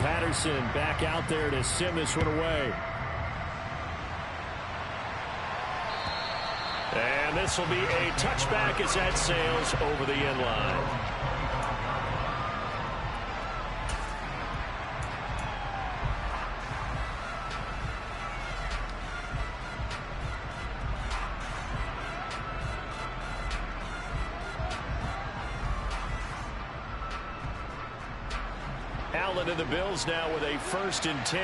Patterson back out there to send this one away. And this will be a touchback as that sails over the end line. Allen and the Bills now with a 1st and 10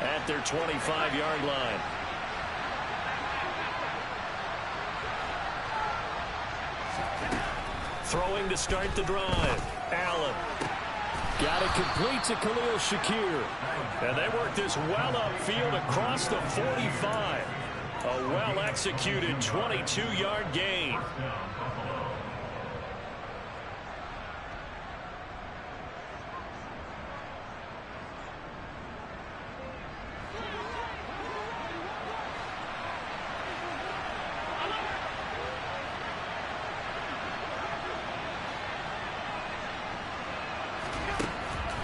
at their 25-yard line. Throwing to start the drive. Allen. Got it complete to Khalil Shakir. And they work this well upfield across the 45. A well-executed 22-yard gain.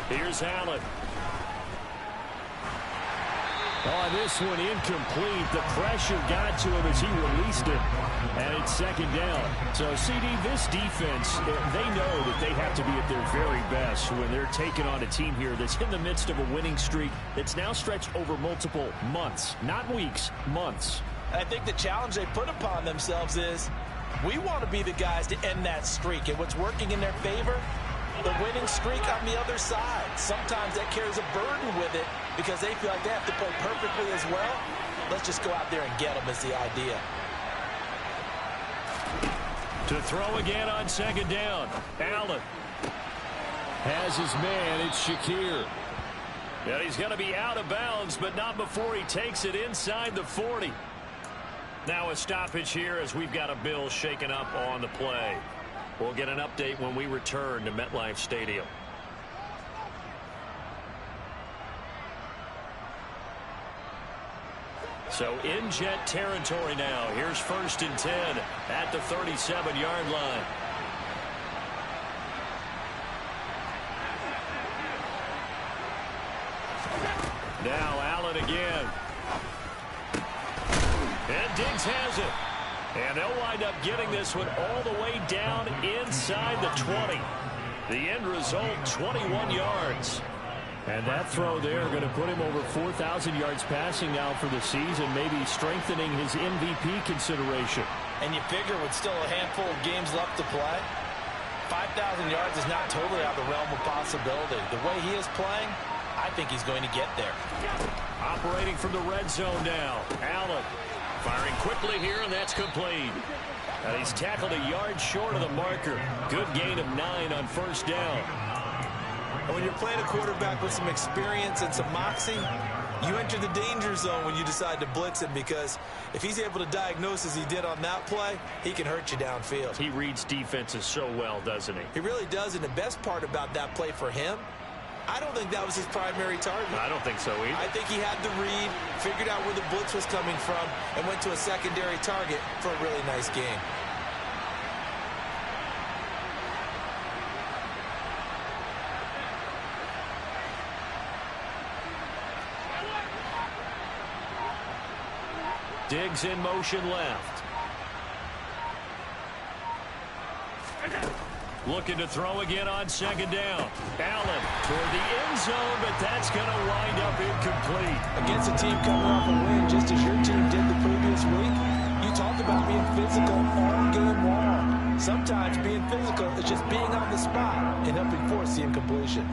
Here's Allen. On this one, incomplete. The pressure got to him as he released it. And it's 2nd down. So, CD, this defense, they know that they have to be at their very best when they're taking on a team here that's in the midst of a winning streak that's now stretched over multiple months. Not weeks, months. I think the challenge they put upon themselves is we want to be the guys to end that streak. And what's working in their favor? The winning streak on the other side. Sometimes that carries a burden with it because they feel like they have to play perfectly as well. Let's just go out there and get them is the idea. To throw again on 2nd down. Allen has his man. It's Shakir. Yeah, he's going to be out of bounds, but not before he takes it inside the 40. Now a stoppage here as we've got a Bill shaken up on the play. We'll get an update when we return to MetLife Stadium. So in Jet territory now. Here's 1st and 10 at the 37-yard line. Now Allen again. And Diggs has it. And they'll wind up getting this one all the way down inside the 20. The end result, 21 yards. And that throw there going to put him over 4,000 yards passing now for the season, maybe strengthening his MVP consideration. And you figure with still a handful of games left to play, 5,000 yards is not totally out of the realm of possibility. The way he is playing, I think he's going to get there. Operating from the red zone now. Allen. Firing quickly here, and that's complete. And he's tackled a yard short of the marker. Good gain of 9 on 1st down. And when you're playing a quarterback with some experience and some moxie, you enter the danger zone when you decide to blitz him, because if he's able to diagnose as he did on that play, he can hurt you downfield. He reads defenses so well, doesn't he? He really does, and the best part about that play for him, I don't think that was his primary target. I don't think so either. I think he had the read, figured out where the blitz was coming from, and went to a secondary target for a really nice game. Diggs in motion left. Looking to throw again on 2nd down. Allen toward the end zone, but that's going to wind up incomplete. Against a team coming off a win, just as your team did the previous week, you talk about being physical all game long. Sometimes being physical is just being on the spot and helping force the incompletion.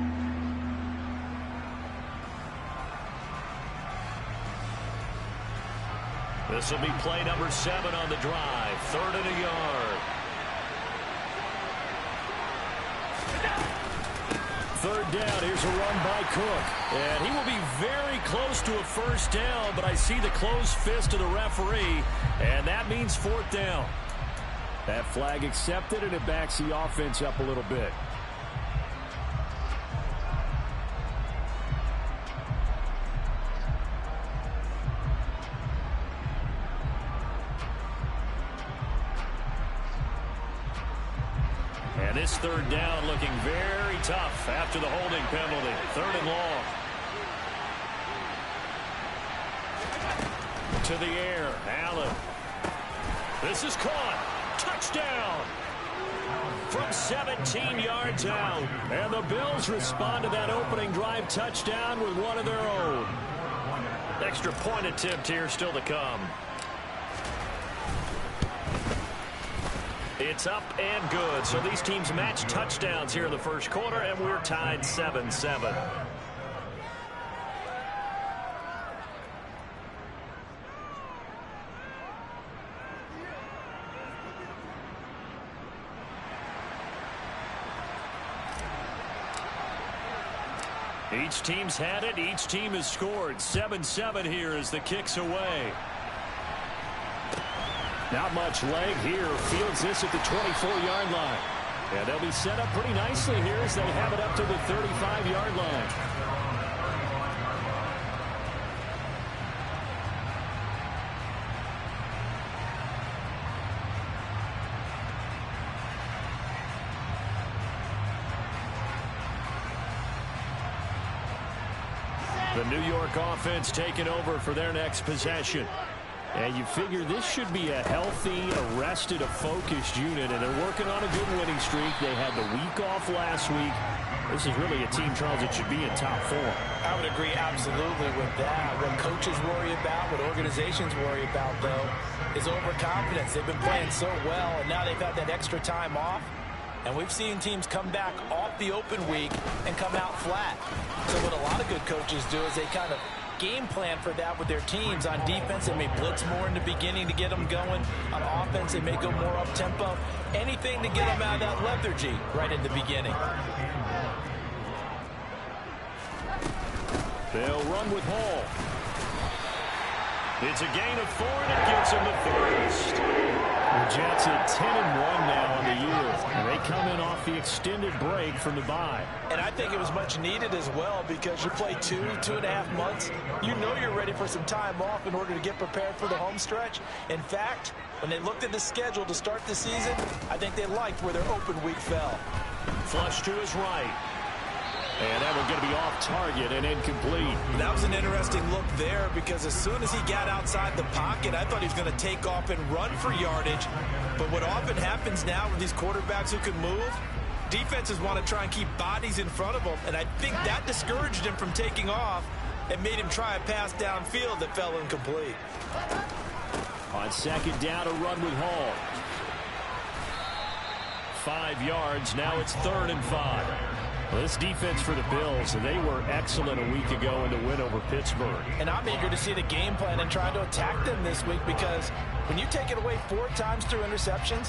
This will be play number 7 on the drive. 3rd and a yard. 3rd down. Here's a run by Cook. And he will be very close to a 1st down, but I see the closed fist of the referee, and that means 4th down. That flag accepted, and it backs the offense up a little bit. And this 3rd down looking very tough after the holding penalty. 3rd and long. to the air. Allen. This is caught. Touchdown. From 17 yards out. And the Bills respond to that opening drive touchdown with one of their own. Extra point attempt here still to come. It's up and good. So these teams match touchdowns here in the first quarter, and we're tied 7-7. Each team's had it. Each team has scored. 7-7 here as the kick's away. Not much leg here. Fields this at the 24-yard line. And they'll be set up pretty nicely here as they have it up to the 35-yard line. The New York offense taking over for their next possession. And you figure this should be a healthy, arrested, a focused unit, and they're working on a good winning streak. They had the week off last week. This is really a team, Charles, that should be in top form. I would agree absolutely with that. What coaches worry about, what organizations worry about, though, is overconfidence. They've been playing so well, and now they've had that extra time off. And we've seen teams come back off the open week and come out flat. So what a lot of good coaches do is they kind of game plan for that with their teams. On defense, they may blitz more in the beginning to get them going. On offense, they may go more up-tempo. Anything to get them out of that lethargy right in the beginning. They'll run with Hall. It's a gain of 4, and it gets them the first. The Jets at 10-1 now on the year. And they come in off the extended break from the bye. And I think it was much needed as well, because you play 2.5 months. You know you're ready for some time off in order to get prepared for the home stretch. In fact, when they looked at the schedule to start the season, I think they liked where their open week fell. Flush to his right. And that one's going to be off target and incomplete. That was an interesting look there, because as soon as he got outside the pocket, I thought he was going to take off and run for yardage. But what often happens now with these quarterbacks who can move, defenses want to try and keep bodies in front of them. And I think that discouraged him from taking off and made him try a pass downfield that fell incomplete. On second down, a run with Hall. 5 yards. Now it's 3rd and 5. Well, this defense for the Bills, they were excellent a week ago in the win over Pittsburgh. And I'm eager to see the game plan and try to attack them this week, because when you take it away 4 times through interceptions,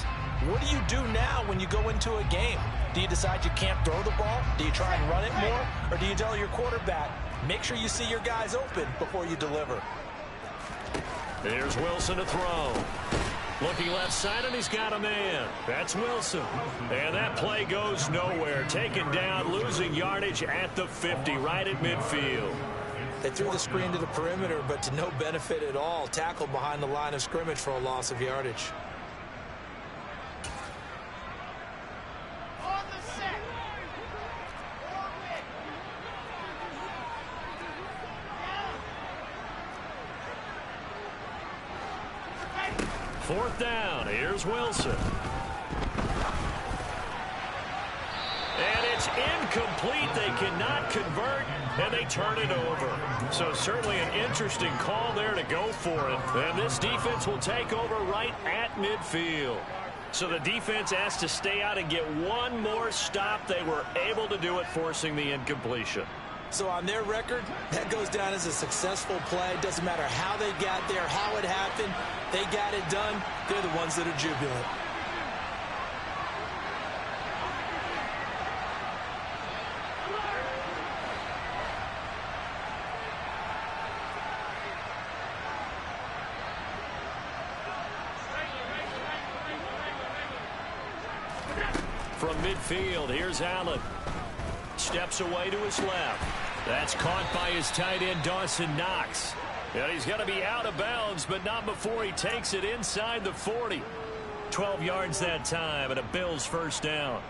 what do you do now when you go into a game? Do you decide you can't throw the ball? Do you try and run it more? Or do you tell your quarterback, make sure you see your guys open before you deliver? There's Wilson to throw. Looking left side, and he's got a man. That's Wilson. And that play goes nowhere. Taken down, losing yardage at the 50, right at midfield. They threw the screen to the perimeter, but to no benefit at all. Tackled behind the line of scrimmage for a loss of yardage. Fourth down. Here's Wilson. And it's incomplete. They cannot convert, and they turn it over. So certainly an interesting call there to go for it. And this defense will take over right at midfield. So the defense has to stay out and get one more stop. They were able to do it, forcing the incompletion. So on their record, that goes down as a successful play. Doesn't matter how they got there, how it happened. They got it done. They're the ones that are jubilant. From midfield, here's Allen. Steps away to his left. That's caught by his tight end, Dawson Knox. And he's going to be out of bounds, but not before he takes it inside the 40. 12 yards that time, and a Bills first down.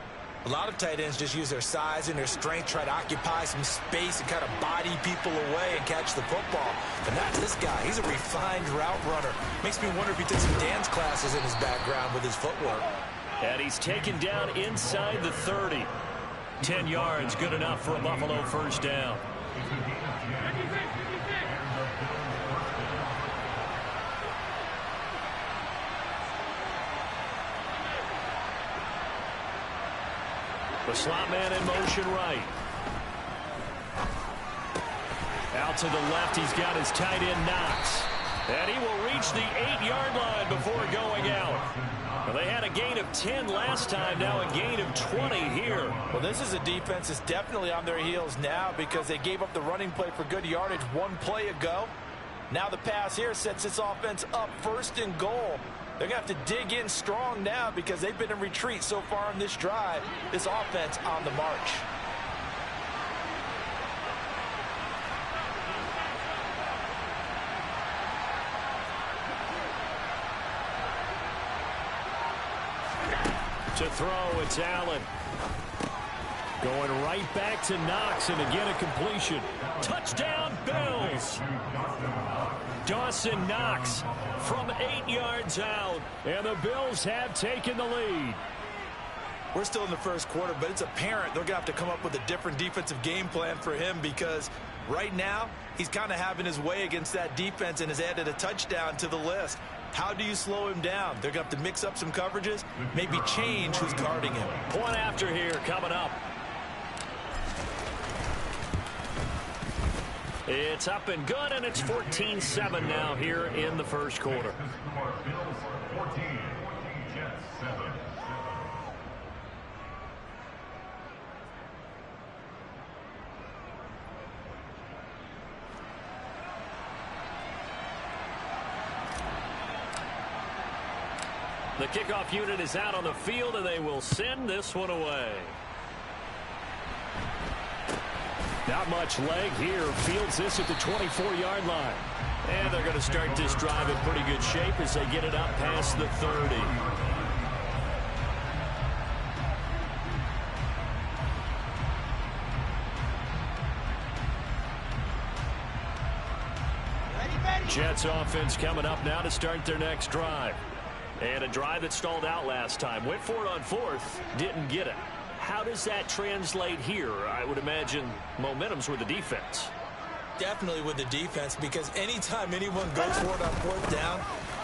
A lot of tight ends just use their size and their strength, try to occupy some space and kind of body people away and catch the football. But not this guy. He's a refined route runner. Makes me wonder if he took some dance classes in his background with his footwork. And he's taken down inside the 30. 10 yards, good enough for a Buffalo first down. The slot man in motion right. Out to the left, he's got his tight end Knox. And he will reach the 8-yard line before going out. Well, they had a gain of 10 last time, now a gain of 20 here. Well, this is a defense that's definitely on their heels now because they gave up the running play for good yardage one play ago. Now the pass here sets this offense up 1st and goal. They're going to have to dig in strong now because they've been in retreat so far in this drive. This offense on the march. To throw, it's Allen. Going right back to Knox, and again a completion. Touchdown, Bills! Dawson Knox from 8 yards out, and the Bills have taken the lead. We're still in the first quarter, but it's apparent they're going to have to come up with a different defensive game plan for him because right now he's kind of having his way against that defense and has added a touchdown to the list. How do you slow him down? They're going to have to mix up some coverages, maybe change who's guarding him. Point after here coming up. It's up and good, and it's 14-7 now here in the first quarter. The kickoff unit is out on the field, and they will send this one away. Not much leg here. Fields this at the 24-yard line. And they're going to start this drive in pretty good shape as they get it up past the 30. Jets offense coming up now to start their next drive. And a drive that stalled out last time. Went for it on 4th. Didn't get it. How does that translate here? I would imagine momentum's with the defense. Definitely with the defense, because anytime anyone goes for it on 4th down,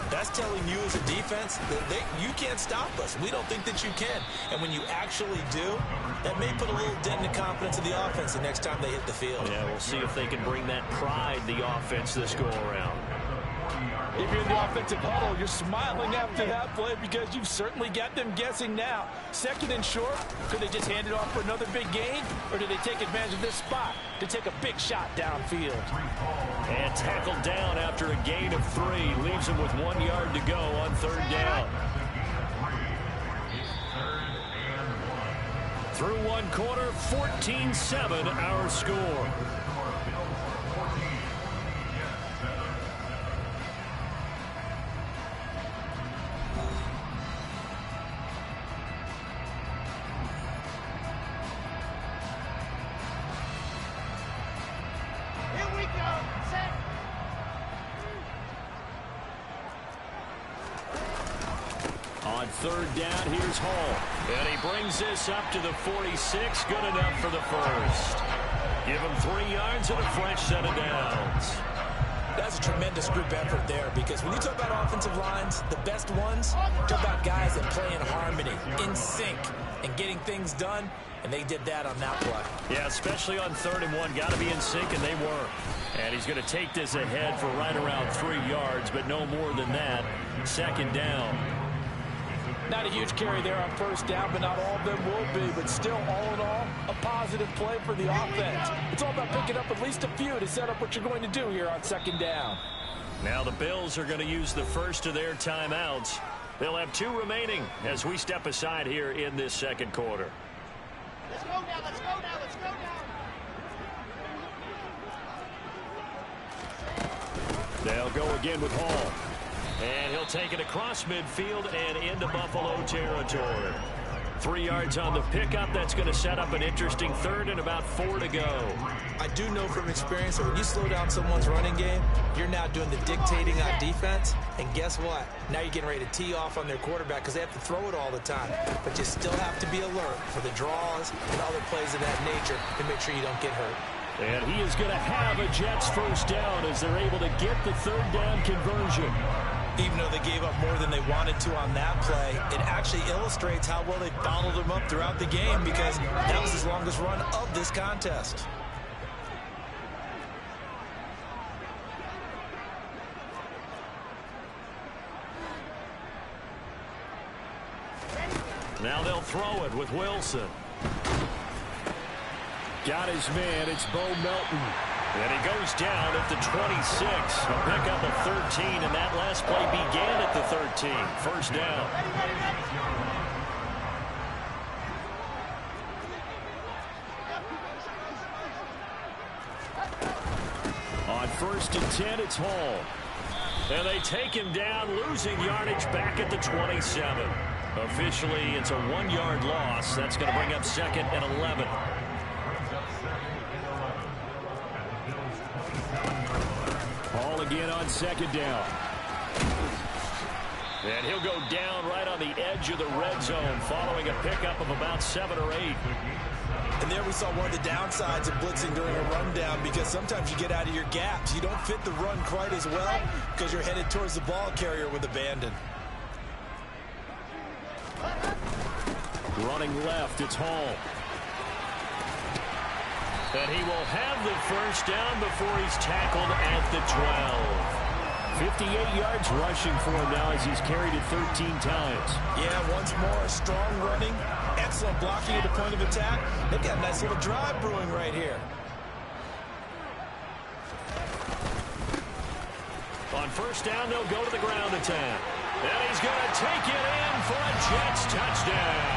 that's telling you as a defense that you can't stop us. We don't think that you can. And when you actually do, that may put a little dent in the confidence of the offense the next time they hit the field. Yeah, we'll see if they can bring that pride, the offense, this go-around. If you're in the offensive huddle, you're smiling after that play because you've certainly got them guessing now. 2nd and short, could they just hand it off for another big gain? Or do they take advantage of this spot to take a big shot downfield? And tackled down after a gain of 3. Leaves him with 1 yard to go on 3rd down. Through 1 quarter, 14-7 our score. On 3rd down, here's Hall. And he brings this up to the 46. Good enough for the first. Give him 3 yards and a fresh set of downs. That's a tremendous group effort there, because when you talk about offensive lines, the best ones, talk about guys that play in harmony, in sync, and getting things done, and they did that on that play. Yeah, especially on 3rd and 1. Got to be in sync, and they were. And he's going to take this ahead for right around 3 yards, but no more than that. 2nd down. Not a huge carry there on 1st down, but not all of them will be. But still, all in all, a positive play for the offense. It's all about picking up at least a few to set up what you're going to do here on 2nd down. Now the Bills are going to use the first of their timeouts. They'll have 2 remaining as we step aside here in this 2nd quarter. Let's go now, let's go now, let's go now. They'll go again with Hall. And he'll take it across midfield and into Buffalo territory. 3 yards on the pickup. That's going to set up an interesting third and about 4 to go. I do know from experience that when you slow down someone's running game, you're now doing the dictating on defense. And guess what? Now you're getting ready to tee off on their quarterback because they have to throw it all the time. But you still have to be alert for the draws and other plays of that nature to make sure you don't get hurt. And he is going to have a Jets first down as they're able to get the third down conversion. Even though they gave up more than they wanted to on that play, it actually illustrates how well they followed them up throughout the game because that was his longest run of this contest. Now they'll throw it with Wilson. Got his man. It's Bo Melton. And he goes down at the 26. A pickup of 13, and that last play began at the 13. First down. On 1st and 10, it's Hall. And they take him down, losing yardage back at the 27. Officially, it's a 1-yard loss. That's going to bring up 2nd and 11. Hall again on 2nd down. And he'll go down right on the edge of the red zone following a pickup of about 7 or 8. And there we saw one of the downsides of blitzing during a rundown because sometimes you get out of your gaps. You don't fit the run quite as well because you're headed towards the ball carrier with abandon. Running left, it's Hall. And he will have the first down before he's tackled at the 12. 58 yards rushing for him now as he's carried it 13 times. Yeah, once more, strong running, excellent blocking at the point of attack. They've got a nice little drive brewing right here. On first down, they'll go to the ground attack. And he's going to take it in for a Jets touchdown.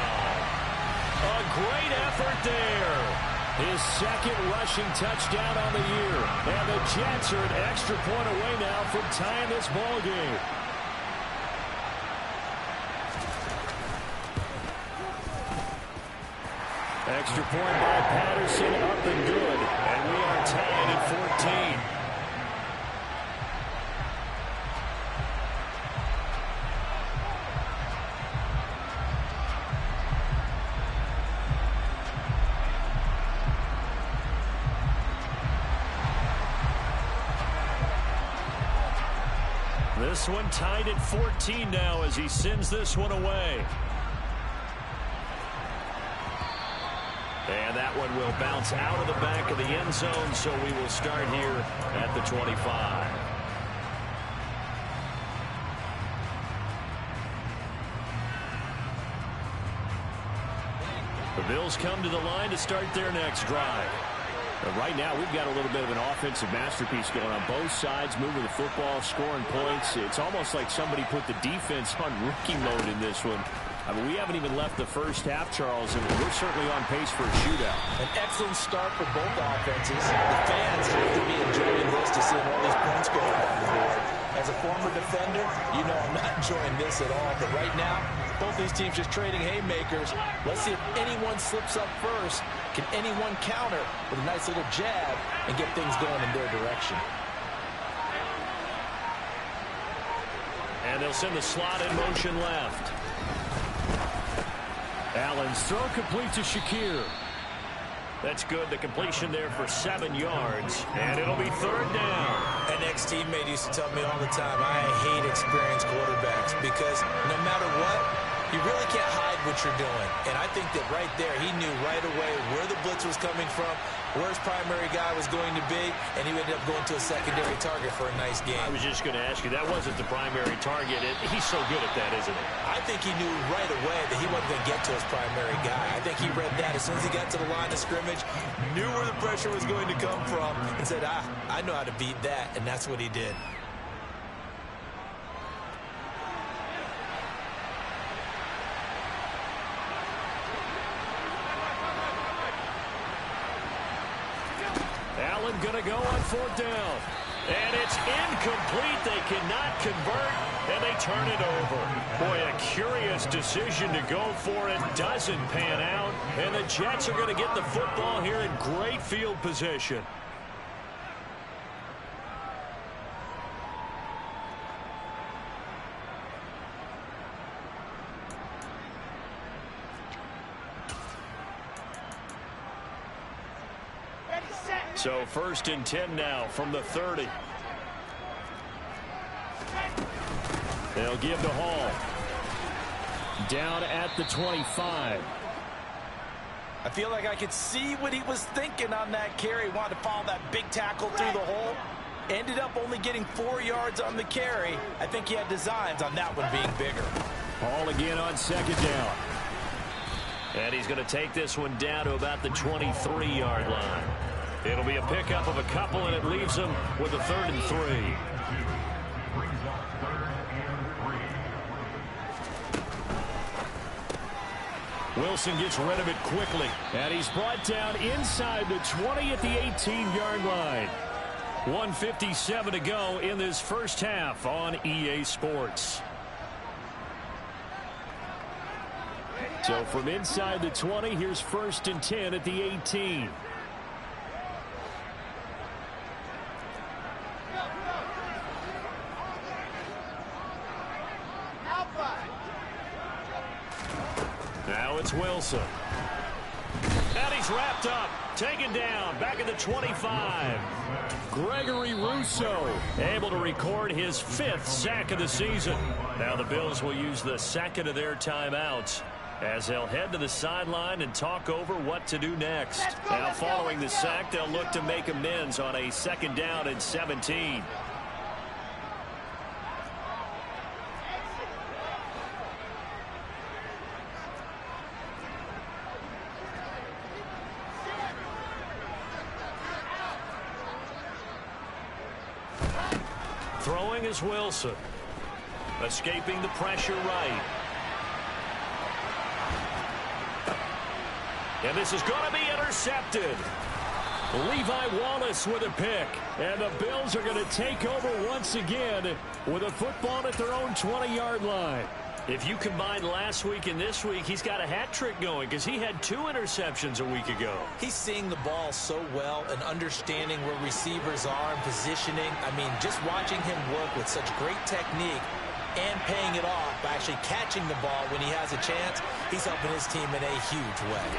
A great effort there. His 2nd rushing touchdown on the year. And the Jets are an extra point away now from tying this ball game. Extra point by Patterson, up and good. And we are tied at 14. This one tied at 14 now as he sends this one away. And that one will bounce out of the back of the end zone, so we will start here at the 25. The Bills come to the line to start their next drive. But right now, we've got a little bit of an offensive masterpiece going on both sides, moving the football, scoring points. It's almost like somebody put the defense on rookie mode in this one. I mean, we haven't even left the first half, Charles, and we're certainly on pace for a shootout. An excellent start for both offenses. The fans have to be enjoying this to see all these points go on the board. As a former defender, you know I'm not enjoying this at all. But right now, both these teams just trading haymakers. Let's see if anyone slips up first. Can anyone counter with a nice little jab and get things going in their direction? And they'll send the slot in motion left. Allen's throw complete to Shakir. That's good. The completion there for 7 yards. And it'll be 3rd down. An ex-teammate used to tell me all the time, I hate experienced quarterbacks because no matter what, you really can't hide what you're doing. And I think that right there, he knew right away where the blitz was coming from, where his primary guy was going to be, and he ended up going to a secondary target for a nice game. I was just going to ask you, that wasn't the primary target. He's so good at that, isn't he? I think he knew right away that he wasn't going to get to his primary guy. I think he read that as soon as he got to the line of scrimmage, knew where the pressure was going to come from, and said, I know how to beat that, and that's what he did. Allen going to go on 4th down. And it's incomplete. They cannot convert. And they turn it over. Boy, a curious decision to go for it. Doesn't pan out. And the Jets are going to get the football here in great field position. So 1st and 10 now from the 30. They'll give to Hall. Down at the 25. I feel like I could see what he was thinking on that carry. Wanted to follow that big tackle through the hole. Ended up only getting 4 yards on the carry. I think he had designs on that one being bigger. Hall again on 2nd down. And he's going to take this one down to about the 23-yard line. It'll be a pickup of a couple, and it leaves them with a 3rd and 3. Wilson gets rid of it quickly, and he's brought down inside the 20 at the 18-yard line. 1:57 to go in this first half on EA Sports. So from inside the 20, here's 1st and 10 at the 18. Now it's Wilson. And he's wrapped up. Taken down. Back at the 25. Gregory Rousseau able to record his 5th sack of the season. Now the Bills will use the 2nd of their timeouts as they'll head to the sideline and talk over what to do next. Now following the sack, they'll look to make amends on a 2nd down and 17. Throwing is Wilson. Escaping the pressure right. And this is going to be intercepted. Levi Wallace with a pick. And the Bills are going to take over once again with a football at their own 20-yard line. If you combine last week and this week, he's got a hat trick going because he had 2 interceptions a week ago. He's seeing the ball so well and understanding where receivers are and positioning. I mean, just watching him work with such great technique and paying it off by actually catching the ball when he has a chance, he's helping his team in a huge way.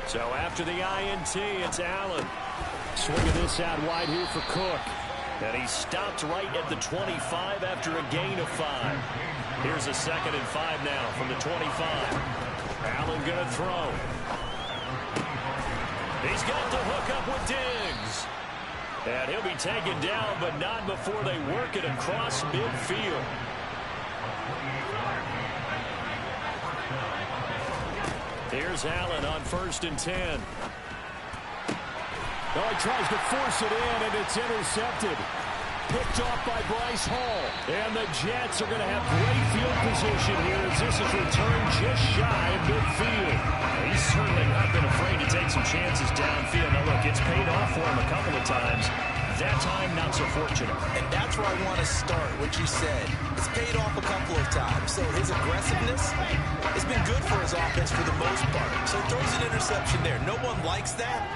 So after the INT, it's Allen. Swinging this out wide here for Cook. And he stopped right at the 25 after a gain of 5. Here's a 2nd and 5 now from the 25. Allen going to throw. He's got the hook up with Diggs. And he'll be taken down, but not before they work it across midfield. Here's Allen on 1st and 10. Oh, he tries to force it in, and it's intercepted. Picked off by Bryce Hall. And the Jets are going to have great field position here as this is returned just shy of midfield. He's certainly not been afraid to take some chances downfield. Now, look, it's paid off for him a couple of times. That time, not so fortunate. And that's where I want to start, what you said. It's paid off a couple of times. So his aggressiveness has been good for his offense for the most part. So he throws an interception there. No one likes that,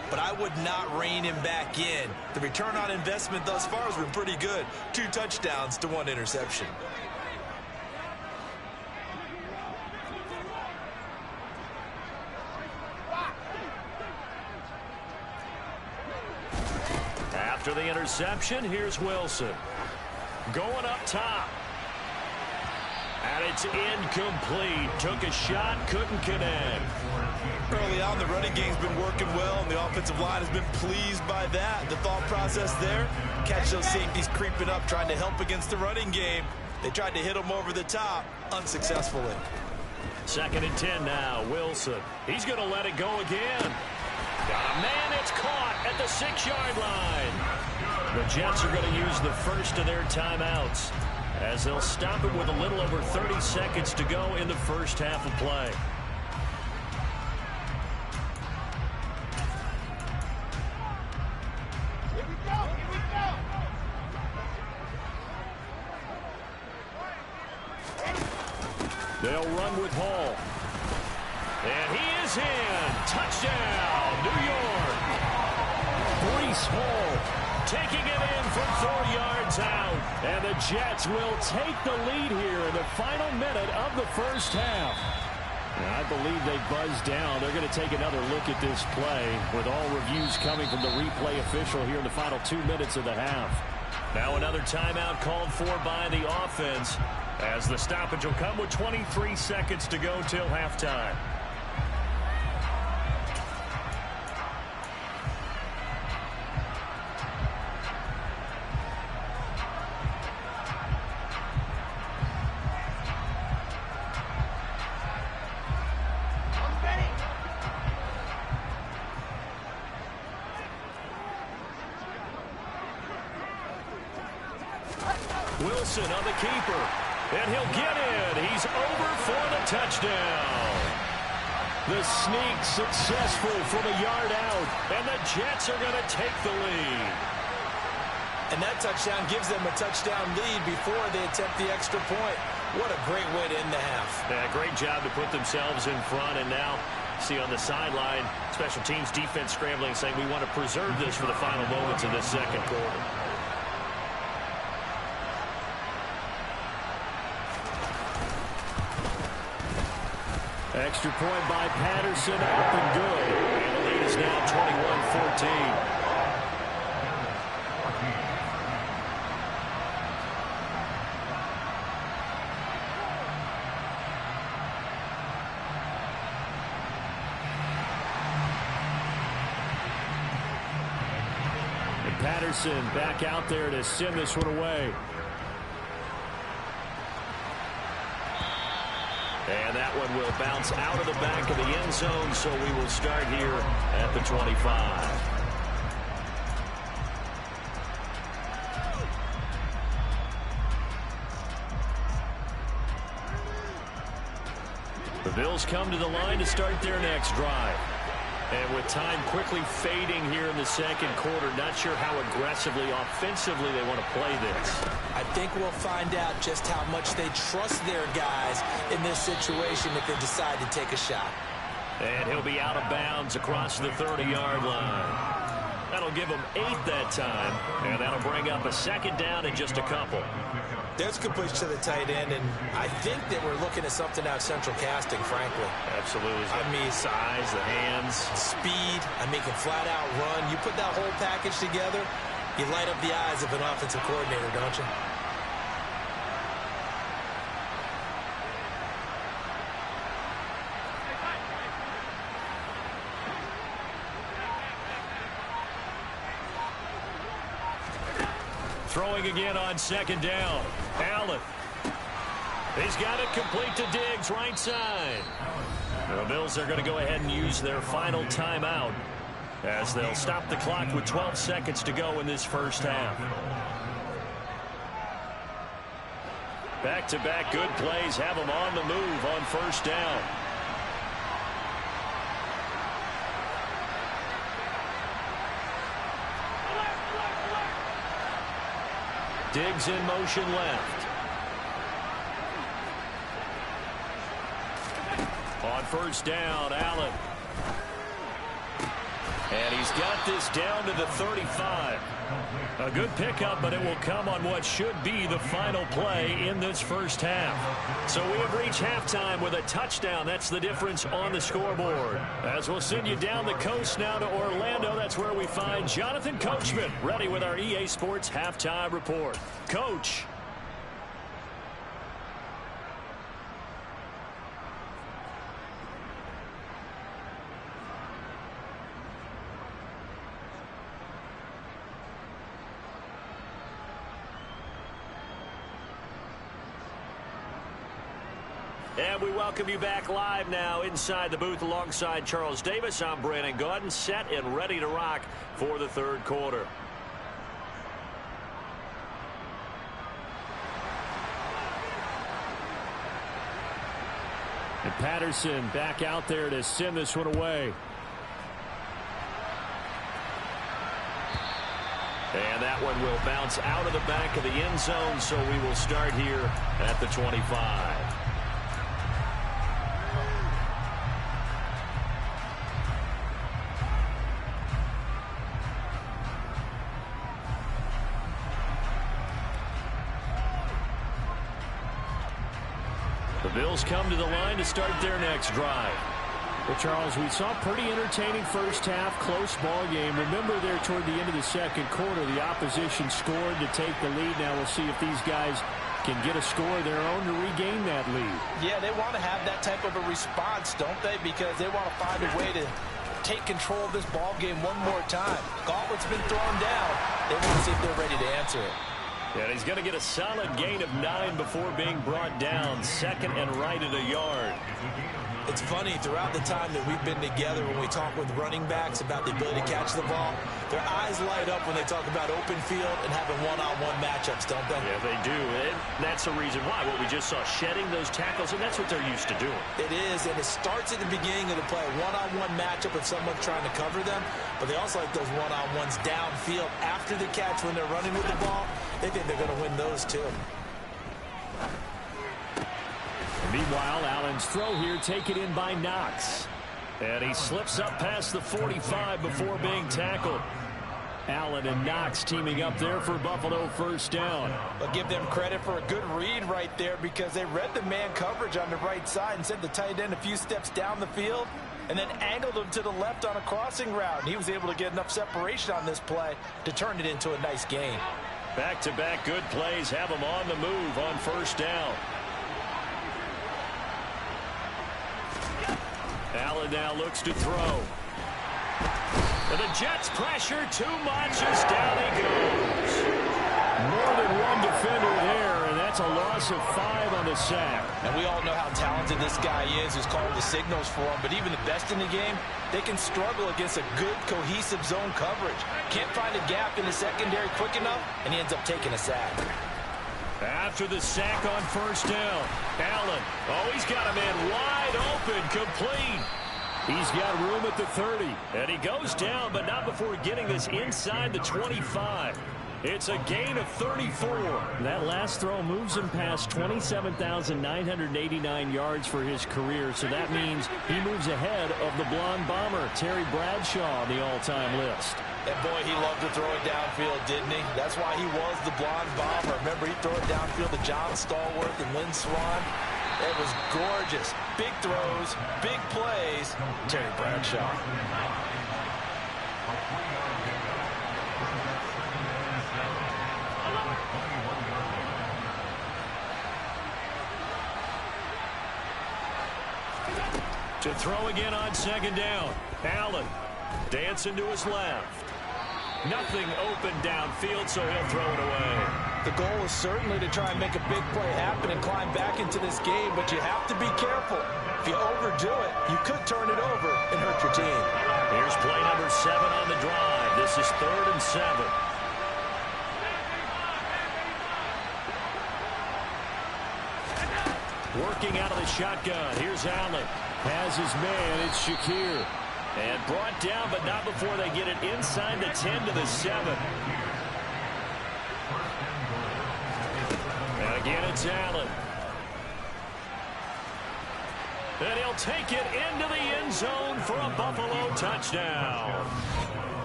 but I would not rein him back in. The return on investment thus far has been pretty good. 2 touchdowns to 1 interception. After the interception, here's Wilson. Going up top. And it's incomplete. Took a shot, couldn't connect. Early on, the running game's been working well, and the offensive line has been pleased by that. The thought process there, catch those safeties creeping up, trying to help against the running game. They tried to hit them over the top, unsuccessfully. 2nd and 10 now, Wilson. He's going to let it go again. Got a man that's caught at the 6-yard line. The Jets are going to use the first of their timeouts as they'll stop it with a little over 30 seconds to go in the first half of play. They'll run with Hall. And he is in. Touchdown, New York. Breece Hall taking it in from 4 yards out. And the Jets will take the lead here in the final minute of the first half. And I believe they buzzed down. They're going to take another look at this play with all reviews coming from the replay official here in the final 2 minutes of the half. Now another timeout called for by the offense as the stoppage will come with 23 seconds to go till halftime. Wilson on the keeper, and he'll get in. He's over for the touchdown. The sneak successful from a yard out, and the Jets are going to take the lead. And that touchdown gives them a touchdown lead before they attempt the extra point. What a great way to end the half. Yeah, great job to put themselves in front, and now see on the sideline, special teams defense scrambling, saying we want to preserve this for the final moments of this second quarter. Extra point by Patterson, up and good. And the lead is now 21-14. And Patterson back out there to send this one away. And that one will bounce out of the back of the end zone, so we will start here at the 25. The Bills come to the line to start their next drive. And with time quickly fading here in the second quarter, not sure how aggressively, offensively they want to play this. I think we'll find out just how much they trust their guys in this situation if they decide to take a shot. And he'll be out of bounds across the 30-yard line. That'll give them 8 that time, and that'll bring up a second down in just a couple. There's a good push to the tight end, and I think that we're looking at something out central casting, frankly. Absolutely. I mean, size, the hands. Speed. I mean, can flat out run. You put that whole package together, you light up the eyes of an offensive coordinator, don't you? Throwing again on second down. Allen. He's got it complete to Diggs, right side. The Bills are going to go ahead and use their final timeout as they'll stop the clock with 12 seconds to go in this first half. Back-to-back good plays have them on the move on first down. Diggs in motion left. On first down, Allen. And he's got this down to the 35. A good pickup, but it will come on what should be the final play in this first half. So we have reached halftime with a touchdown. That's the difference on the scoreboard. As we'll send you down the coast now to Orlando, that's where we find Jonathan Coachman ready with our EA Sports halftime report. Coach. And we welcome you back live now inside the booth alongside Charles Davis. I'm Brandon Gaudin, set and ready to rock for the third quarter. And Patterson back out there to send this one away. And that one will bounce out of the back of the end zone, so we will start here at the 25. The Bills come to the line to start their next drive. Well, Charles, we saw a pretty entertaining first half, close ball game. Remember there toward the end of the second quarter, the opposition scored to take the lead. Now we'll see if these guys can get a score of their own to regain that lead. Yeah, they want to have that type of a response, don't they? Because they want to find a way to take control of this ball game one more time. Gauntlet's been thrown down. They want to see if they're ready to answer it. And he's going to get a solid gain of 9 before being brought down. Second and right at a yard. It's funny, throughout the time that we've been together, when we talk with running backs about the ability to catch the ball, their eyes light up when they talk about open field and having one-on-one matchups, don't they? Yeah, they do. And that's the reason why. What we just saw, shedding those tackles, and that's what they're used to doing. It is, and it starts at the beginning of the play. One-on-one matchup with someone trying to cover them, but they also like those one-on-ones downfield after the catch when they're running with the ball. They think they're going to win those, too. Meanwhile, Allen's throw here taken in by Knox. And he slips up past the 45 before being tackled. Allen and Knox teaming up there for Buffalo first down. I'll give them credit for a good read right there because they read the man coverage on the right side and sent the tight end a few steps down the field and then angled him to the left on a crossing route. And he was able to get enough separation on this play to turn it into a nice gain. Back-to-back good plays have him on the move on first down. Allen now looks to throw. And the Jets pressure too much as down he goes. More than one defender there, and that's a loss of 5 on the sack. And we all know how talented this guy is who's called the signals for him, but even the best in the game, they can struggle against a good cohesive zone coverage. Can't find a gap in the secondary quick enough, and he ends up taking a sack. After the sack on first down, Allen, he's got a man wide open, complete. He's got room at the 30, and he goes down, but not before getting this inside the 25. It's a gain of 34. That last throw moves him past 27,989 yards for his career, so that means he moves ahead of the blonde bomber, Terry Bradshaw, on the all-time list. And boy, he loved to throw it downfield, didn't he? That's why he was the blonde bomber. Remember, he'd throw it downfield to John Stallworth and Lynn Swann. It was gorgeous. Big throws, big plays. Terry Bradshaw. To throw again on second down. Allen dancing to his left. Nothing open downfield, so he'll throw it away. The goal is certainly to try and make a big play happen and climb back into this game, but you have to be careful. If you overdo it, you could turn it over and hurt your team. Here's play number 7 on the drive. This is 3rd and 7. Working out of the shotgun. Here's Allen. Has his man. It's Shakir. And brought down, but not before they get it inside the 10 to the 7. And again, it's Allen. And he'll take it into the end zone for a Buffalo touchdown.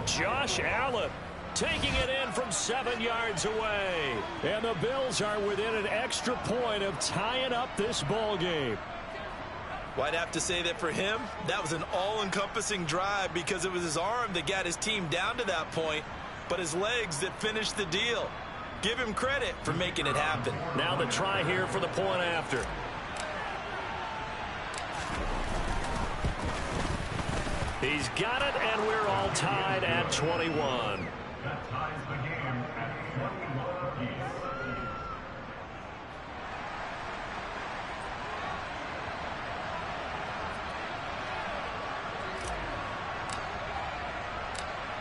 Josh Allen taking it in from 7 yards away. And the Bills are within an extra point of tying up this ball game. Well, I'd have to say that for him, that was an all-encompassing drive because it was his arm that got his team down to that point, but his legs that finished the deal. Give him credit for making it happen. Now the try here for the point after. He's got it, and we're all tied at 21. That ties the game at 21 apiece.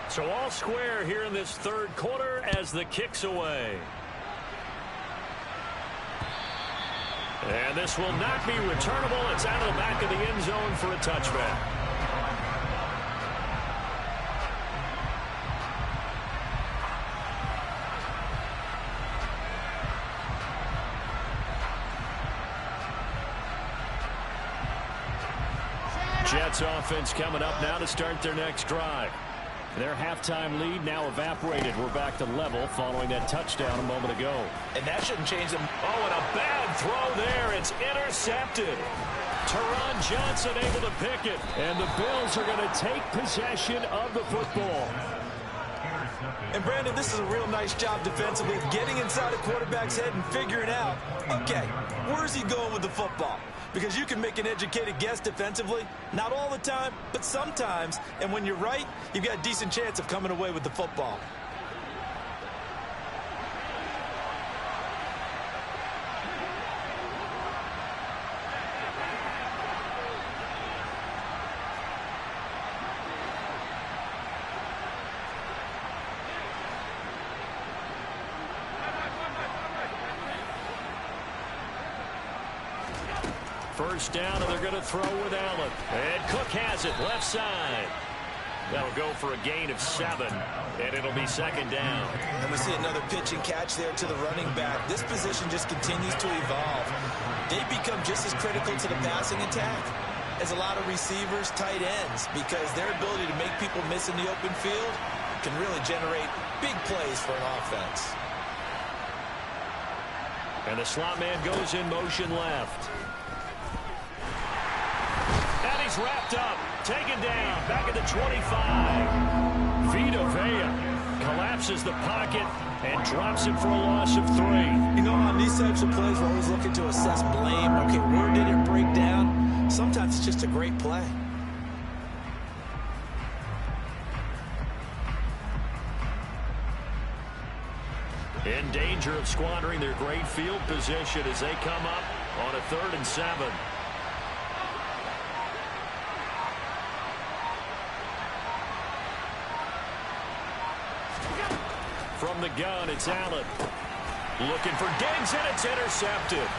So all square here in this third quarter as the kick's away. And this will not be returnable. It's out of the back of the end zone for a touchback. Jets offense coming up now to start their next drive. Their halftime lead now evaporated. We're back to level following that touchdown a moment ago. And that shouldn't change them. Oh, and a bad throw there. It's intercepted. Teron Johnson able to pick it. And the Bills are going to take possession of the football. And, Brandon, this is a real nice job defensively, getting inside a quarterback's head and figuring out, okay, where's he going with the football? Because you can make an educated guess defensively. Not all the time, but sometimes. And when you're right, you've got a decent chance of coming away with the football. First down, and they're going to throw with Allen. And Cook has it, left side. That'll go for a gain of 7, and it'll be second down. And we see another pitch and catch there to the running back. This position just continues to evolve. They become just as critical to the passing attack as a lot of receivers, tight ends, because their ability to make people miss in the open field can really generate big plays for an offense. And the slot man goes in motion left. And he's wrapped up, taken down, back at the 25. Vita Vea collapses the pocket and drops it for a loss of 3. You know, on these types of plays, we're always looking to assess blame. Okay, where did it break down? Sometimes it's just a great play. In danger of squandering their great field position as they come up on a 3rd and 7. From the gun, it's Allen. Looking for Diggs, and it's intercepted.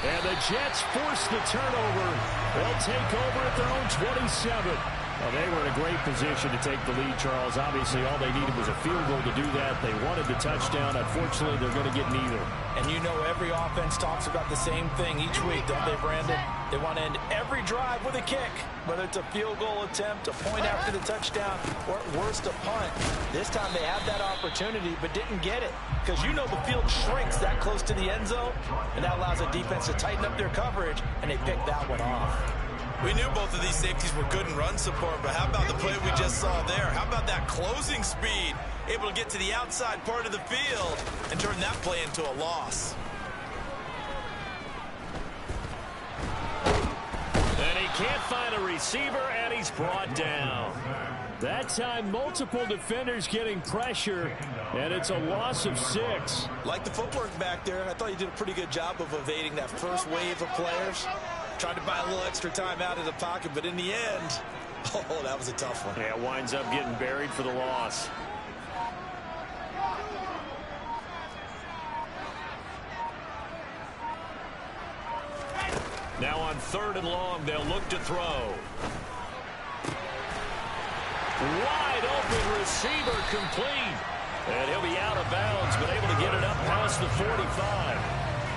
And the Jets force the turnover. They'll take over at their own 27. Well, they were in a great position to take the lead, Charles. Obviously, all they needed was a field goal to do that. They wanted the touchdown. Unfortunately, they're going to get neither. And you know every offense talks about the same thing each week, don't they, Brandon? They want to end every drive with a kick, whether it's a field goal attempt, a point after the touchdown, or at worst, a punt. This time they had that opportunity but didn't get it because you know the field shrinks that close to the end zone, and that allows the defense to tighten up their coverage, and they picked that one off. We knew both of these safeties were good in run support, but how about the play we just saw there? How about that closing speed? Able to get to the outside part of the field and turn that play into a loss. And he can't find a receiver, and he's brought down. That time, multiple defenders getting pressure, and it's a loss of 6. Like the footwork back there, I thought you did a pretty good job of evading that first wave of players. Tried to buy a little extra time out of the pocket, but in the end, oh, that was a tough one. Yeah, winds up getting buried for the loss. Now on 3rd and long, they'll look to throw. Wide open receiver complete. And he'll be out of bounds, but able to get it up past the 45.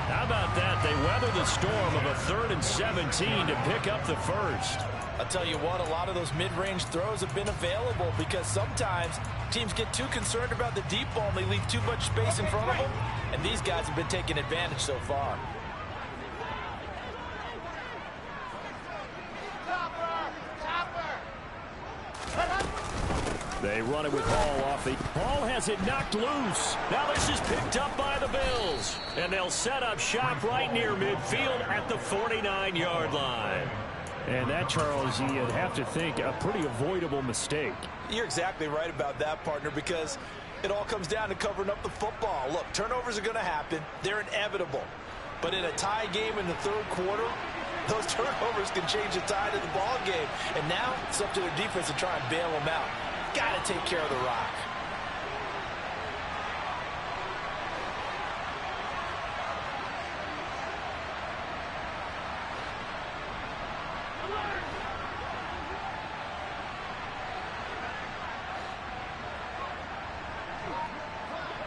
How about that? They weather the storm of a 3rd and 17 to pick up the first. I'll tell you what, a lot of those mid-range throws have been available because sometimes teams get too concerned about the deep ball and they leave too much space in front of them, and these guys have been taking advantage so far. They run it with Hall off the... Hall has it knocked loose. Now this is picked up by the Bills. And they'll set up shop right near midfield at the 49-yard line. And that, Charles, you'd have to think a pretty avoidable mistake. You're exactly right about that, partner, because it all comes down to covering up the football. Look, turnovers are going to happen. They're inevitable. But in a tie game in the 3rd quarter, those turnovers can change the tide of the ball game. And now it's up to their defense to try and bail them out. Got to take care of the rock.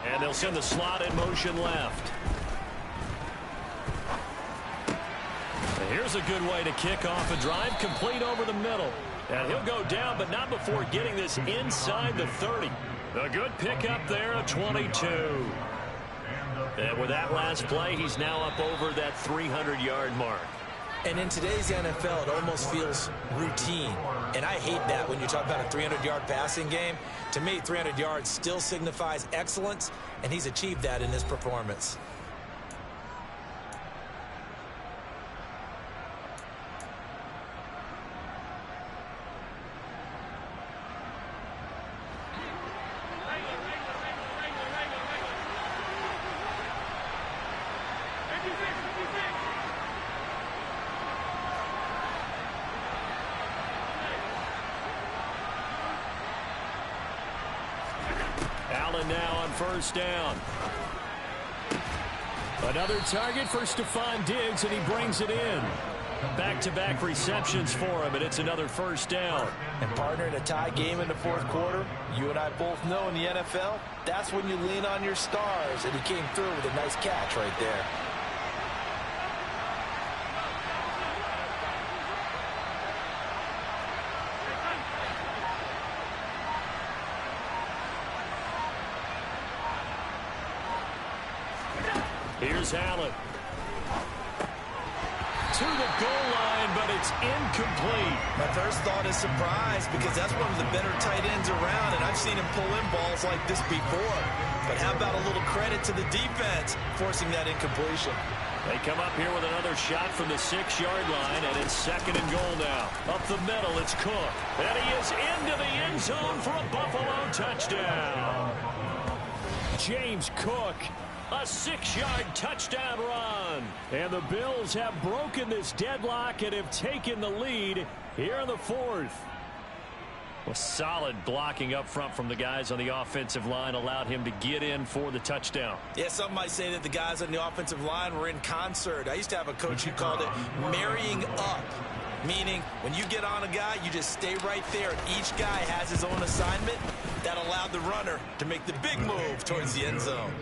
And they'll send the slot in motion left. And here's a good way to kick off a drive, complete over the middle. And he'll go down, but not before getting this inside the 30. A good pickup there, a 22. And with that last play, he's now up over that 300-yard mark. And in today's NFL, it almost feels routine. And I hate that when you talk about a 300-yard passing game. To me, 300 yards still signifies excellence, and he's achieved that in this performance. Allen now on first down. Another target for Stephon Diggs, and he brings it in. Back-to-back receptions for him, and it's another first down. And partner, in a tie game in the fourth quarter, you and I both know in the NFL, that's when you lean on your stars, and he came through with a nice catch right there. Here's Allen. To the goal line, but it's incomplete. My first thought is surprise because that's one of the better tight ends around, and I've seen him pull in balls like this before. But how about a little credit to the defense forcing that incompletion? They come up here with another shot from the 6-yard line, and it's second and goal now. Up the middle, it's Cook. And he is into the end zone for a Buffalo touchdown. James Cook. A 6-yard touchdown run. And the Bills have broken this deadlock and have taken the lead here in the fourth. Well, solid blocking up front from the guys on the offensive line allowed him to get in for the touchdown. Yeah, some might say that the guys on the offensive line were in concert. I used to have a coach who called it marrying up, meaning when you get on a guy, you just stay right there, and each guy has his own assignment. That allowed the runner to make the big move towards the end zone.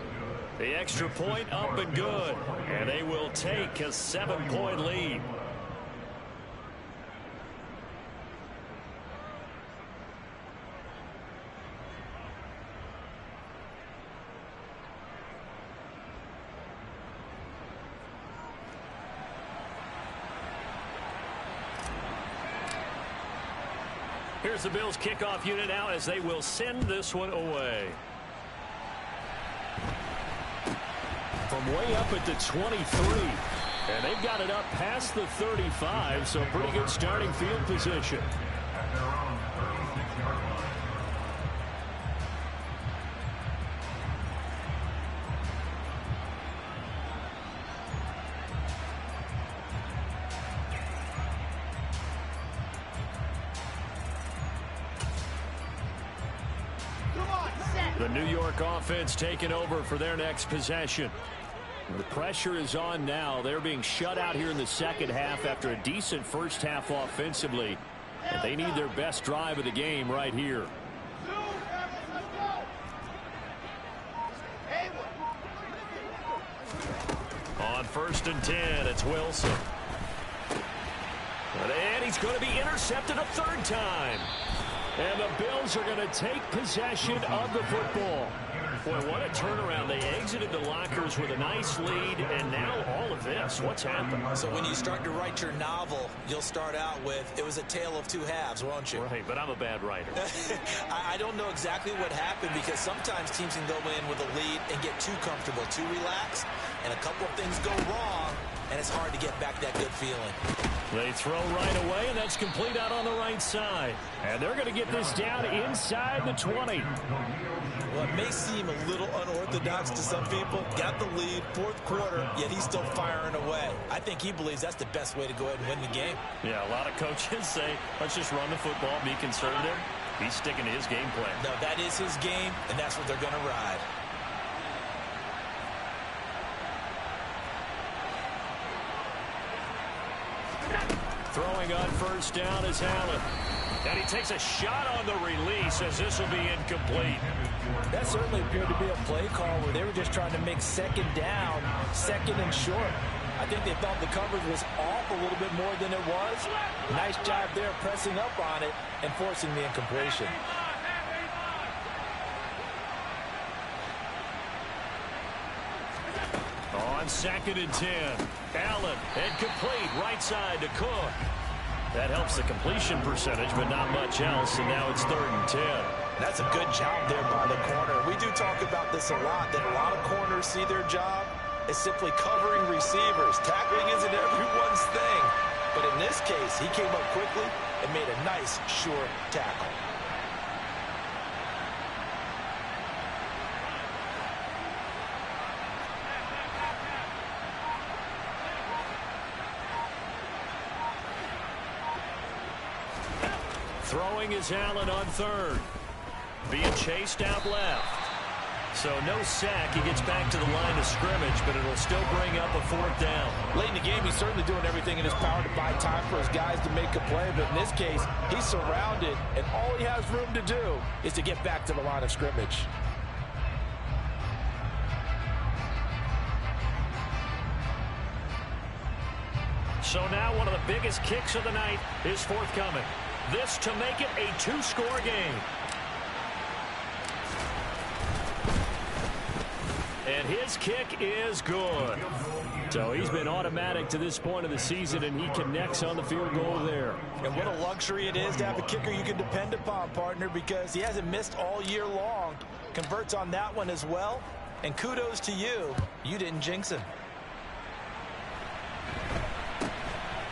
The extra point up and good, and they will take a 7-point lead. Here's the Bills kickoff unit now as they will send this one away. From way up at the 23. And they've got it up past the 35, so pretty good starting field position. At their own 36-yard line. Come on, set. The New York offense taking over for their next possession. The pressure is on now. They're being shut out here in the second half after a decent first half offensively. And they need their best drive of the game right here. Let's go. Haywood. On first and 10, it's Wilson. And he's going to be intercepted a third time. And the Bills are going to take possession of the football. Boy, what a turnaround. They exited the lockers with a nice lead, and now all of this. What's happened? So when you start to write your novel, you'll start out with, it was a tale of two halves, won't you? Right, but I'm a bad writer. I don't know exactly what happened because sometimes teams can go in with a lead and get too comfortable, too relaxed, and a couple of things go wrong, and it's hard to get back that good feeling. They throw right away, and that's complete out on the right side. And they're going to get this down inside the 20. Well, it may seem a little unorthodox to some people. Got the lead, fourth quarter, yet he's still firing away. I think he believes that's the best way to go ahead and win the game. Yeah, a lot of coaches say, let's just run the football, be conservative. He's sticking to his game plan. No, that is his game, and that's what they're going to ride. Throwing on first down is Allen. And he takes a shot on the release as this will be incomplete. That certainly appeared to be a play call where they were just trying to make second down, second and short. I think they thought the coverage was off a little bit more than it was. Nice job there pressing up on it and forcing the incompletion. On 2nd and 10. Allen, and complete right side to Cook. That helps the completion percentage, but not much else, and now it's 3rd and 10. That's a good job there by the corner. We do talk about this a lot, that a lot of corners see their job as simply covering receivers. Tackling isn't everyone's thing. But in this case, he came up quickly and made a nice, short tackle. Throwing is Allen on 3rd. Being chased out left. So no sack. He gets back to the line of scrimmage, but it'll still bring up a 4th down. Late in the game, he's certainly doing everything in his power to buy time for his guys to make a play. But in this case, he's surrounded, and all he has room to do is to get back to the line of scrimmage. So now one of the biggest kicks of the night is forthcoming. This to make it a 2-score game. And his kick is good. So he's been automatic to this point of the season, and he connects on the field goal there. And what a luxury it is to have a kicker you can depend upon, partner, because he hasn't missed all year long. Converts on that one as well. And kudos to you. You didn't jinx him.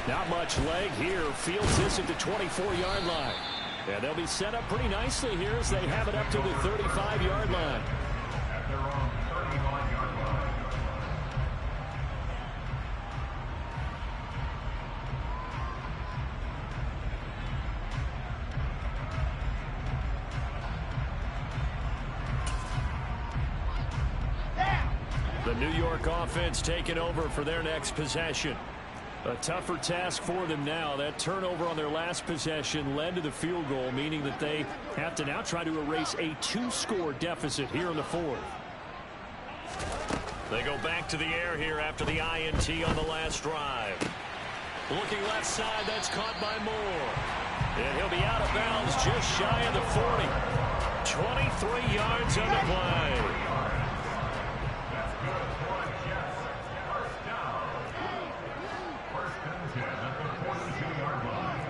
Not much leg here. Fields this at the 24-yard line. And they'll be set up pretty nicely here as they have it up to the 35-yard line. At their own 35-yard line. The New York offense taking over for their next possession. A tougher task for them now. That turnover on their last possession led to the field goal, meaning that they have to now try to erase a 2-score deficit here in the 4th. They go back to the air here after the INT on the last drive. Looking left side, that's caught by Moore. And he'll be out of bounds just shy of the 40. 23 yards on the play. That's good for the Jets. First down. First and 10 at the 42-yard line.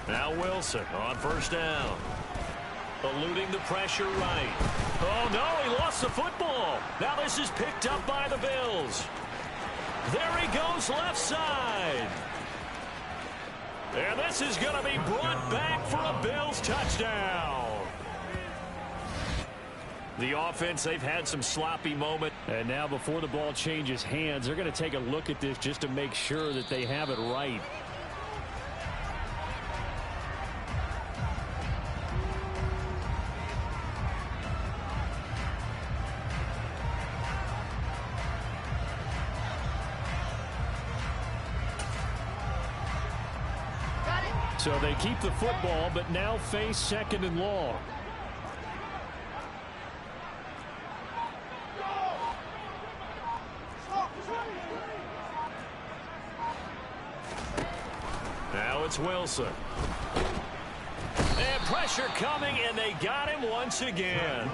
Now Wilson on first down. Eluding the pressure right. Oh, no, he lost the football. Now this is picked up by the Bills. There he goes left side. And this is going to be brought back for a Bills touchdown. The offense, they've had some sloppy moments. And now before the ball changes hands, they're going to take a look at this just to make sure that they have it right. So they keep the football, but now face 2nd and long. Now it's Wilson. And pressure coming, and they got him once again.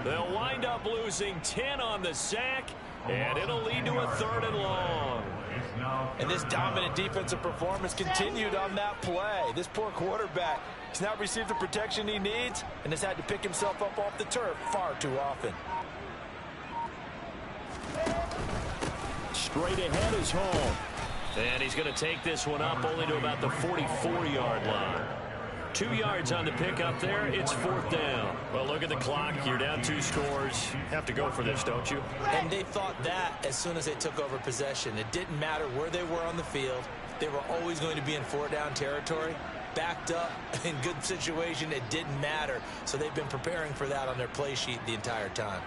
They'll wind up losing 10 on the sack, and it'll lead to a 3rd and long. And this dominant defensive performance continued on that play. This poor quarterback has not received the protection he needs and has had to pick himself up off the turf far too often. Straight ahead is Hall. And he's going to take this one up only to about the 44-yard line. 2 yards on the pickup there. It's 4th down. Well, look at the clock. You're down 2 scores. Have to go for this, don't you? And they thought that as soon as they took over possession. It didn't matter where they were on the field. They were always going to be in 4-down territory. Backed up, in good situation, it didn't matter. So they've been preparing for that on their play sheet the entire time.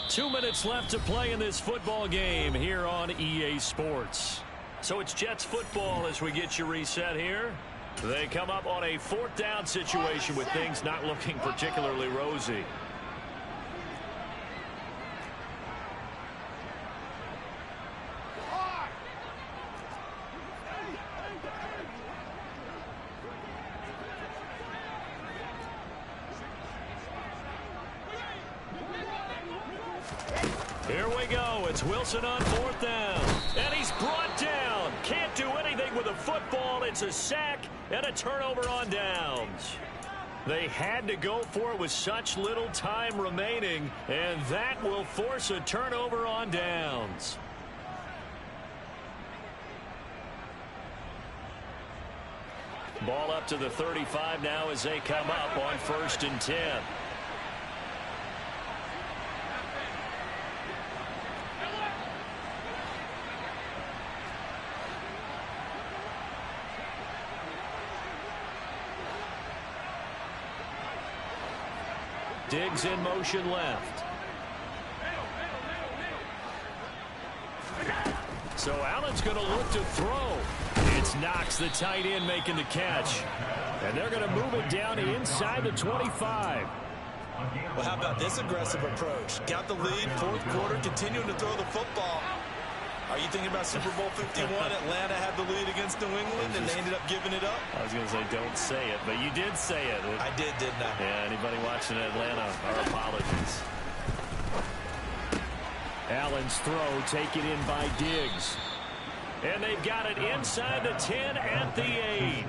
Two minutes left to play in this football game here on EA Sports. So it's Jets football as we get you reset here. They come up on a 4th down situation with things not looking particularly rosy. Here we go. It's Wilson on 4th down. And he's brought down. Can't do anything with a football. It's a sack and a turnover on downs. They had to go for it with such little time remaining, and that will force a turnover on downs. Ball up to the 35 now as they come up on 1st and 10. Diggs in motion left. So Allen's going to look to throw. It's Knox, the tight end, making the catch. And they're going to move it down inside the 25. Well, how about this aggressive approach? Got the lead, 4th quarter, continuing to throw the football. Are you thinking about Super Bowl 51? Atlanta had the lead against New England, and they ended up giving it up? I was going to say, don't say it, but you did say it. I did, didn't I? Yeah, anybody watching Atlanta, our apologies. Allen's throw taken in by Diggs. And they've got it inside the 10 at the 8.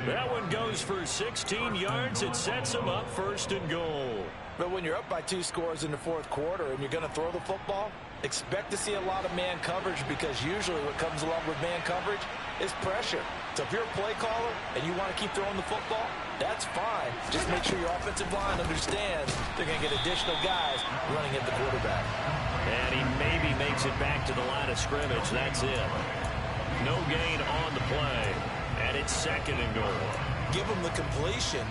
That one goes for 16 yards. It sets them up 1st and goal. But when you're up by 2 scores in the 4th quarter and you're going to throw the football, expect to see a lot of man coverage, because usually what comes along with man coverage is pressure. So if you're a play caller and you want to keep throwing the football, that's fine. Just make sure your offensive line understands they're going to get additional guys running at the quarterback. And he maybe makes it back to the line of scrimmage. That's it. No gain on the play. And it's 2nd and goal. Give them the completion.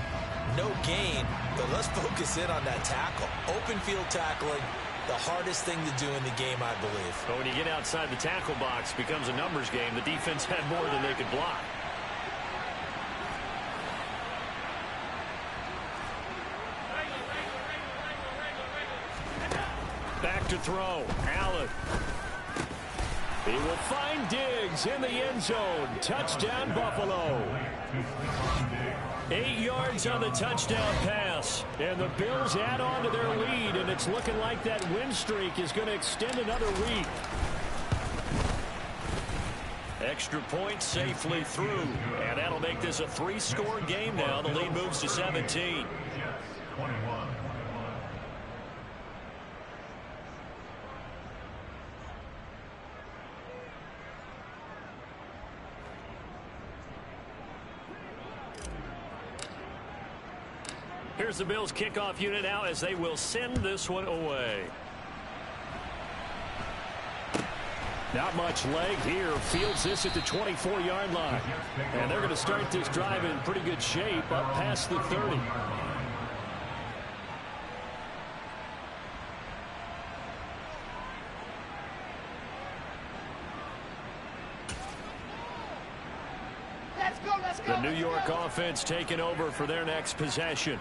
No gain, but let's focus in on that tackle. Open field tackling, the hardest thing to do in the game, I believe. But when you get outside the tackle box, it becomes a numbers game. The defense had more than they could block. Back to throw. Allen. He will find Diggs in the end zone. Touchdown, Buffalo. 8 yards on the touchdown pass. And the Bills add on to their lead, and it's looking like that win streak is going to extend another week. Extra point safely through, and that'll make this a 3-score game now. The lead moves to 17. 21. Here's the Bills kickoff unit now as they will send this one away. Not much leg here. Fields this at the 24-yard line. And they're going to start this drive in pretty good shape up past the 30. The New York offense taking over for their next possession.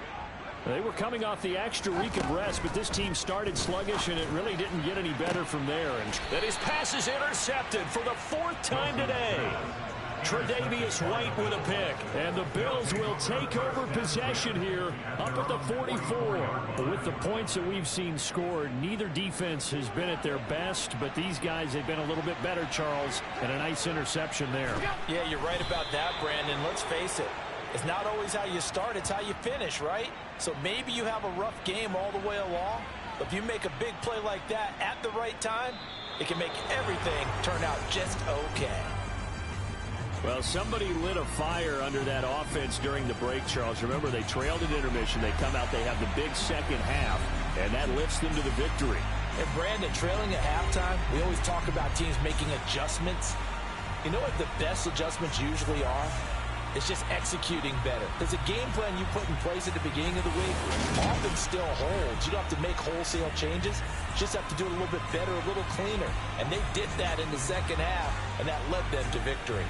They were coming off the extra week of rest, but this team started sluggish, and it really didn't get any better from there. And that his pass is intercepted for the 4th time today. Tre'Davious White with a pick, and the Bills will take over possession here up at the 44. But with the points that we've seen scored, neither defense has been at their best, but these guys have been a little bit better, Charles, and a nice interception there. Yeah, you're right about that, Brandon. Let's face it. It's not always how you start, it's how you finish, right? So maybe you have a rough game all the way along, but if you make a big play like that at the right time, it can make everything turn out just okay. Well, somebody lit a fire under that offense during the break, Charles. Remember, they trailed at intermission. They come out, they have the big second half, and that lifts them to the victory. And Brandon, trailing at halftime, we always talk about teams making adjustments. You know what the best adjustments usually are? It's just executing better. There's a game plan you put in place at the beginning of the week often still holds. You don't have to make wholesale changes. You just have to do it a little bit better, a little cleaner. And they did that in the second half, and that led them to victory.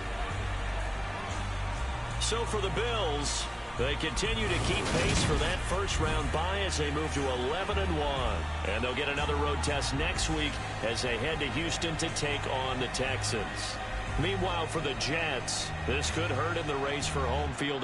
so for the Bills, they continue to keep pace for that first-round bye as they move to 11-1. And they'll get another road test next week as they head to Houston to take on the Texans. Meanwhile, for the Jets, this could hurt in the race for home field